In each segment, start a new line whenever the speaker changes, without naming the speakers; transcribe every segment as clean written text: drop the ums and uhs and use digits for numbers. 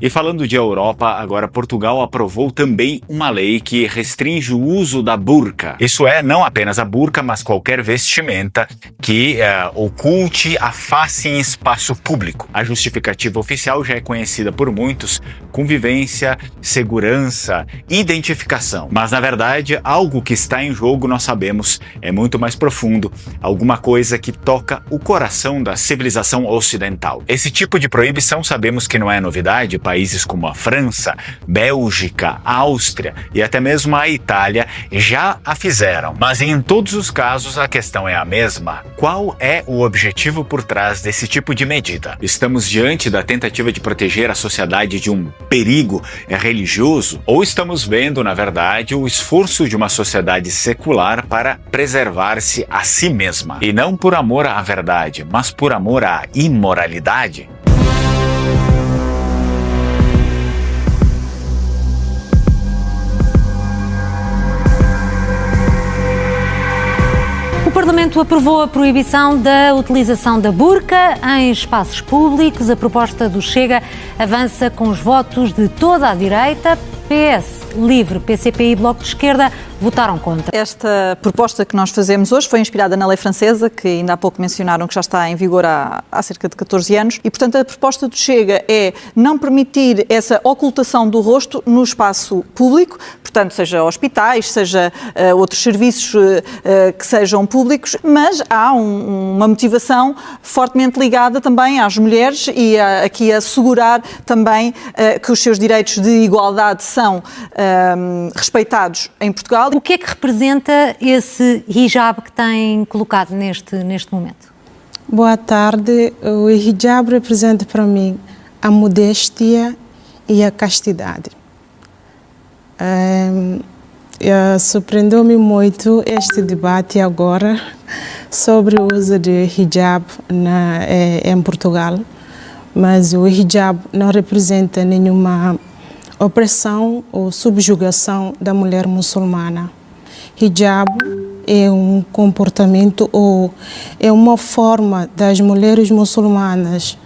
E falando de Europa, agora Portugal aprovou também uma lei que restringe o uso da burca. Isso é, não apenas a burca, mas qualquer vestimenta que oculte a face em espaço público. A justificativa oficial já é conhecida por muitos: convivência, segurança, identificação. Mas na verdade, algo que está em jogo, nós sabemos, é muito mais profundo, alguma coisa que toca o coração da civilização ocidental. Esse tipo de proibição sabemos que não é novidade. Países como a França, Bélgica, Áustria e até mesmo a Itália já a fizeram. Mas em todos os casos a questão é a mesma. Qual é o objetivo por trás desse tipo de medida? Estamos diante da tentativa de proteger a sociedade de um perigo religioso? Ou estamos vendo, na verdade, o esforço de uma sociedade secular para preservar-se a si mesma? E não por amor à verdade, mas por amor à imoralidade?
O Parlamento aprovou a proibição da utilização da burca em espaços públicos. A proposta do Chega avança com os votos de toda a direita. PS, Livre, PCP e Bloco de Esquerda votaram contra.
Esta proposta que nós fazemos hoje foi inspirada na lei francesa, que ainda há pouco mencionaram que já está em vigor há cerca de 14 anos, e portanto a proposta do Chega é não permitir essa ocultação do rosto no espaço público, portanto seja hospitais, seja outros serviços que sejam públicos, mas há uma motivação fortemente ligada também às mulheres e aqui a assegurar também que os seus direitos de igualdade são respeitados em Portugal.
O que é que representa esse hijab que tem colocado neste momento?
Boa tarde. O hijab representa para mim a modéstia e a castidade. Surpreendeu-me muito este debate agora sobre o uso de hijab em Portugal, mas o hijab não representa nenhuma opressão ou subjugação da mulher muçulmana. Hijab é um comportamento ou é uma forma das mulheres muçulmanas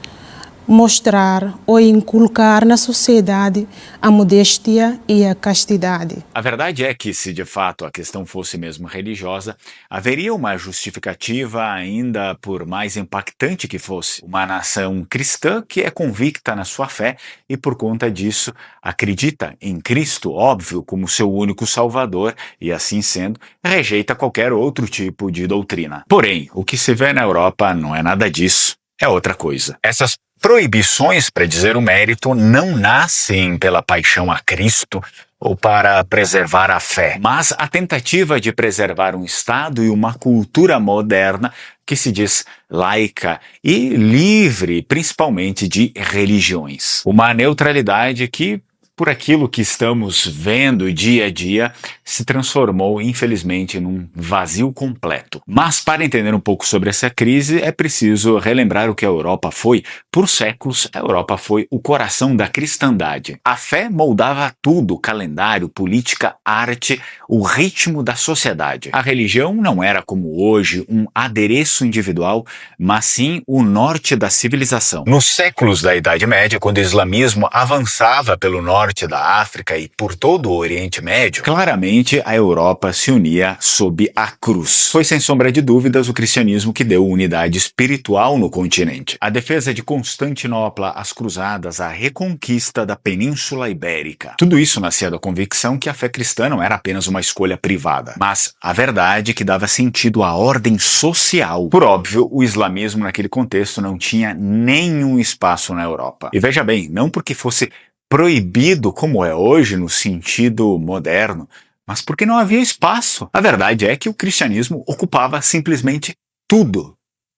mostrar ou inculcar na sociedade a modéstia e a castidade.
A verdade é que, se de fato a questão fosse mesmo religiosa, haveria uma justificativa, ainda por mais impactante que fosse. Uma nação cristã que é convicta na sua fé e, por conta disso, acredita em Cristo, óbvio, como seu único salvador e, assim sendo, rejeita qualquer outro tipo de doutrina. Porém, o que se vê na Europa não é nada disso, é outra coisa. Essas proibições, para dizer o mérito, não nascem pela paixão a Cristo ou para preservar a fé, mas a tentativa de preservar um Estado e uma cultura moderna que se diz laica e livre, principalmente de religiões. Uma neutralidade que, por aquilo que estamos vendo dia a dia, se transformou, infelizmente, num vazio completo. Mas, para entender um pouco sobre essa crise, é preciso relembrar o que a Europa foi. Por séculos, a Europa foi o coração da cristandade. A fé moldava tudo: calendário, política, arte, o ritmo da sociedade. A religião não era, como hoje, um adereço individual, mas sim o norte da civilização. Nos séculos da Idade Média, quando o islamismo avançava pelo norte da África e por todo o Oriente Médio, claramente a Europa se unia sob a cruz. Foi, sem sombra de dúvidas, o cristianismo que deu unidade espiritual no continente. A defesa de Constantinopla, as cruzadas, a reconquista da Península Ibérica. Tudo isso nascia da convicção que a fé cristã não era apenas uma escolha privada, mas a verdade que dava sentido à ordem social. Por óbvio, o islamismo naquele contexto não tinha nenhum espaço na Europa. E veja bem, não porque fosse proibido como é hoje no sentido moderno, mas porque não havia espaço. A verdade é que o cristianismo ocupava simplesmente tudo.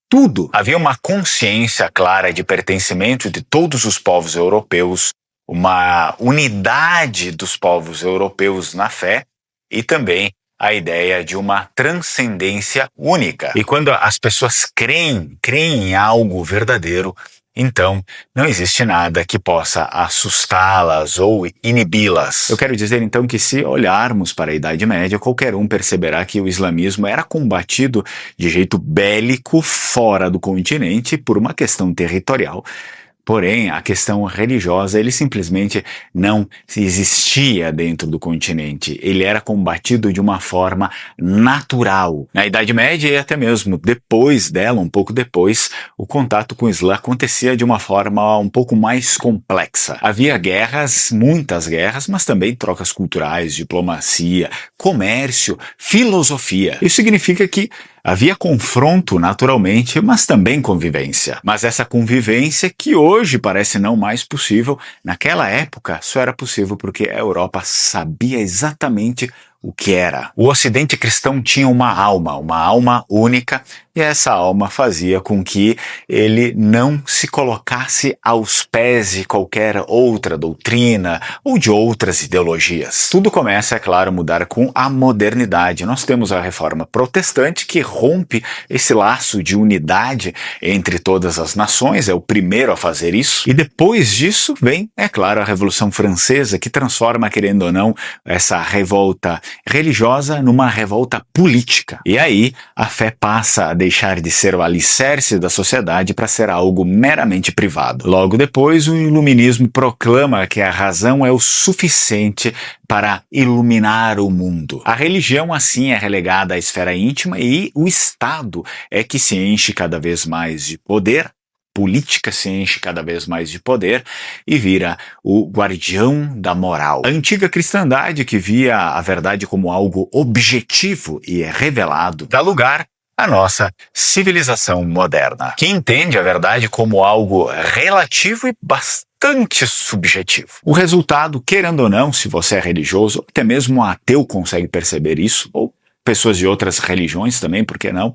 Tudo. Havia uma consciência clara de pertencimento de todos os povos europeus, uma unidade dos povos europeus na fé e também a ideia de uma transcendência única. E quando as pessoas creem em algo verdadeiro, então não existe nada que possa assustá-las ou inibi-las. Eu quero dizer então que, se olharmos para a Idade Média, qualquer um perceberá que o islamismo era combatido de jeito bélico fora do continente por uma questão territorial, Porém, a questão religiosa, ele simplesmente não existia dentro do continente. Ele era combatido de uma forma natural. Na Idade Média e até mesmo depois dela, um pouco depois, o contato com o Islã acontecia de uma forma um pouco mais complexa. Havia guerras, muitas guerras, mas também trocas culturais, diplomacia, comércio, filosofia. Isso significa que havia confronto, naturalmente, mas também convivência. Mas essa convivência, que hoje parece não mais possível, naquela época só era possível porque a Europa sabia exatamente o que era. O Ocidente cristão tinha uma alma única, e essa alma fazia com que ele não se colocasse aos pés de qualquer outra doutrina ou de outras ideologias. Tudo começa, é claro, a mudar com a modernidade. Nós temos a Reforma Protestante que rompe esse laço de unidade entre todas as nações, é o primeiro a fazer isso. E depois disso vem, é claro, a Revolução Francesa, que transforma, querendo ou não, essa revolta religiosa numa revolta política. E aí a fé passa a deixar de ser o alicerce da sociedade para ser algo meramente privado. Logo depois, o iluminismo proclama que a razão é o suficiente para iluminar o mundo. A religião, assim, é relegada à esfera íntima e o Estado é que se enche cada vez mais de poder. Política se enche cada vez mais de poder e vira o guardião da moral. A antiga cristandade, que via a verdade como algo objetivo e revelado, dá lugar à nossa civilização moderna, que entende a verdade como algo relativo e bastante subjetivo. O resultado, querendo ou não, se você é religioso, até mesmo um ateu consegue perceber isso, ou pessoas de outras religiões também, por que não,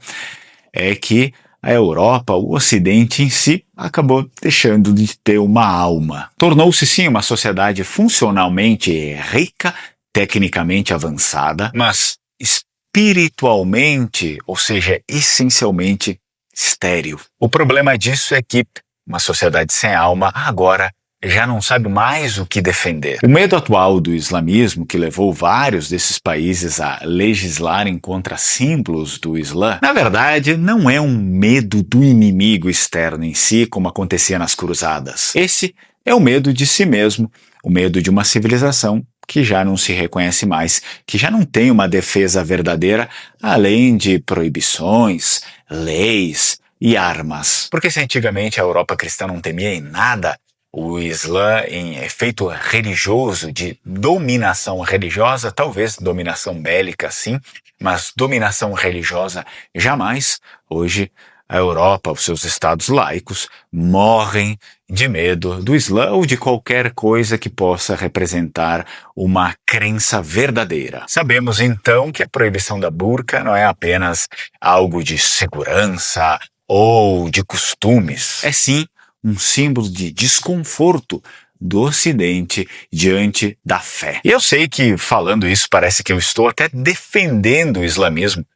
é que a Europa, o Ocidente em si, acabou deixando de ter uma alma. Tornou-se sim uma sociedade funcionalmente rica, tecnicamente avançada, mas espiritualmente, ou seja, essencialmente estéril. O problema disso é que uma sociedade sem alma agora já não sabe mais o que defender. O medo atual do islamismo, que levou vários desses países a legislarem contra símbolos do Islã, na verdade não é um medo do inimigo externo em si, como acontecia nas cruzadas. Esse é o medo de si mesmo, o medo de uma civilização que já não se reconhece mais, que já não tem uma defesa verdadeira, além de proibições, leis e armas. Porque se antigamente a Europa cristã não temia em nada o Islã em efeito religioso, de dominação religiosa, talvez dominação bélica sim, mas dominação religiosa jamais. Hoje a Europa, os seus estados laicos, morrem de medo do Islã ou de qualquer coisa que possa representar uma crença verdadeira. Sabemos então que a proibição da burca não é apenas algo de segurança ou de costumes, é sim um símbolo de desconforto do Ocidente diante da fé. E eu sei que falando isso parece que eu estou até defendendo o islamismo,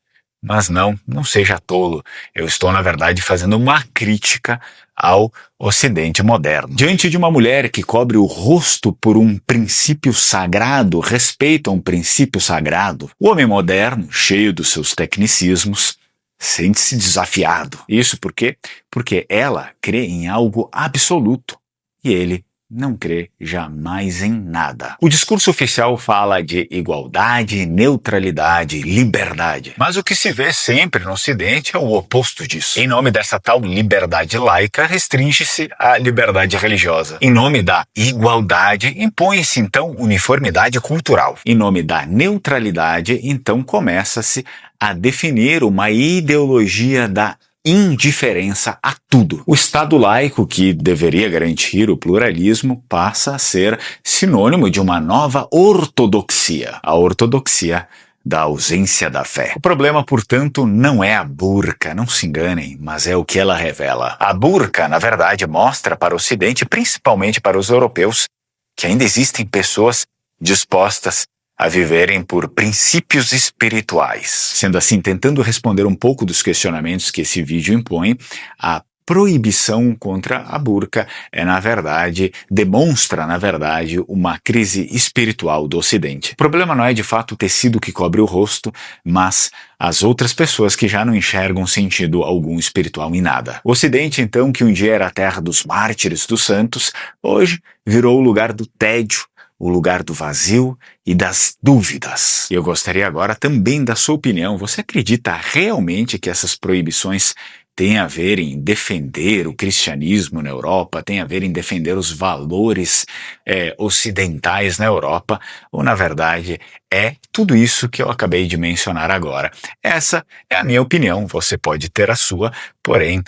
mas não seja tolo. Eu estou, na verdade, fazendo uma crítica ao Ocidente moderno. Diante de uma mulher que cobre o rosto por um princípio sagrado, respeita um princípio sagrado, o homem moderno, cheio dos seus tecnicismos, sente-se desafiado. Isso por quê? Porque ela crê em algo absoluto e ele não crê jamais em nada. O discurso oficial fala de igualdade, neutralidade, liberdade. Mas o que se vê sempre no Ocidente é o oposto disso. Em nome dessa tal liberdade laica, restringe-se a liberdade religiosa. Em nome da igualdade, impõe-se então uniformidade cultural. Em nome da neutralidade, então começa-se a definir uma ideologia da indiferença a tudo. O Estado laico, que deveria garantir o pluralismo, passa a ser sinônimo de uma nova ortodoxia, a ortodoxia da ausência da fé. O problema, portanto, não é a burca, não se enganem, mas é o que ela revela. A burca, na verdade, mostra para o Ocidente, principalmente para os europeus, que ainda existem pessoas dispostas a viverem por princípios espirituais. Sendo assim, tentando responder um pouco dos questionamentos que esse vídeo impõe, a proibição contra a burca demonstra, na verdade, uma crise espiritual do Ocidente. O problema não é de fato o tecido que cobre o rosto, mas as outras pessoas que já não enxergam sentido algum espiritual em nada. O Ocidente, então, que um dia era a terra dos mártires, dos santos, hoje virou o lugar do tédio, o lugar do vazio e das dúvidas. Eu gostaria agora também da sua opinião. Você acredita realmente que essas proibições têm a ver em defender o cristianismo na Europa, tem a ver em defender os valores ocidentais na Europa, ou na verdade é tudo isso que eu acabei de mencionar agora? Essa é a minha opinião, você pode ter a sua, porém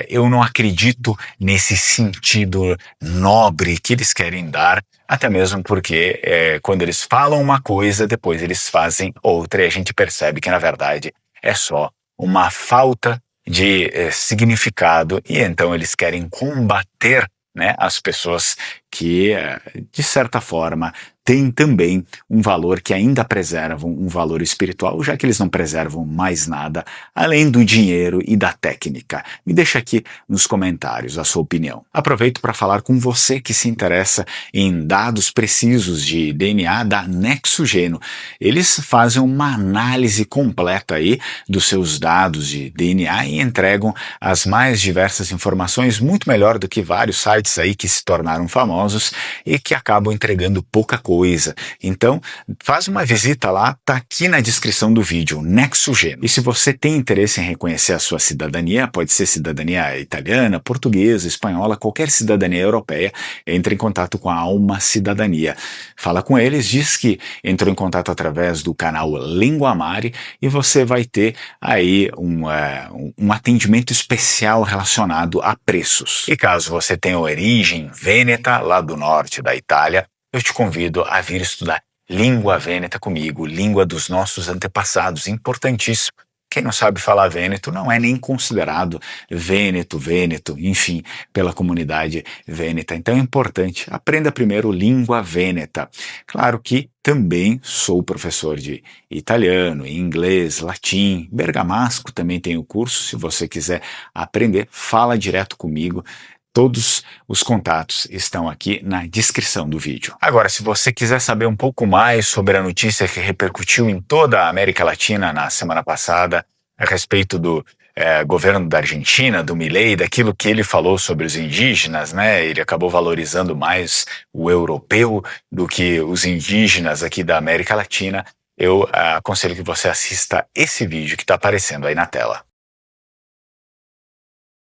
eu não acredito nesse sentido nobre que eles querem dar, até mesmo porque quando eles falam uma coisa, depois eles fazem outra e a gente percebe que na verdade é só uma falta de significado, e então eles querem combater, né, as pessoas que, de certa forma, têm também um valor que ainda preservam um valor espiritual, já que eles não preservam mais nada além do dinheiro e da técnica. Me deixa aqui nos comentários a sua opinião. Aproveito para falar com você que se interessa em dados precisos de DNA da Nexugeno. Eles fazem uma análise completa aí dos seus dados de DNA e entregam as mais diversas informações, muito melhor do que vários sites aí que se tornaram famosos e que acabam entregando pouca coisa. Então, faz uma visita lá, tá aqui na descrição do vídeo, Nexugeno. E se você tem interesse em reconhecer a sua cidadania, pode ser cidadania italiana, portuguesa, espanhola, qualquer cidadania europeia, entre em contato com a Alma Cidadania. Fala com eles, diz que entrou em contato através do canal Linguamare e você vai ter aí um atendimento especial relacionado a preços. E caso você tenha origem vêneta, lá do norte da Itália, eu te convido a vir estudar língua vêneta comigo, língua dos nossos antepassados, importantíssimo. Quem não sabe falar vêneto não é nem considerado vêneto, enfim, pela comunidade vêneta. Então é importante, aprenda primeiro língua vêneta. Claro que também sou professor de italiano, inglês, latim, bergamasco também tem o curso. Se você quiser aprender, fala direto comigo. Todos os contatos estão aqui na descrição do vídeo. Agora, se você quiser saber um pouco mais sobre a notícia que repercutiu em toda a América Latina na semana passada, a respeito do governo da Argentina, do Milei, daquilo que ele falou sobre os indígenas, né? Ele acabou valorizando mais o europeu do que os indígenas aqui da América Latina. Eu aconselho que você assista esse vídeo que está aparecendo aí na tela.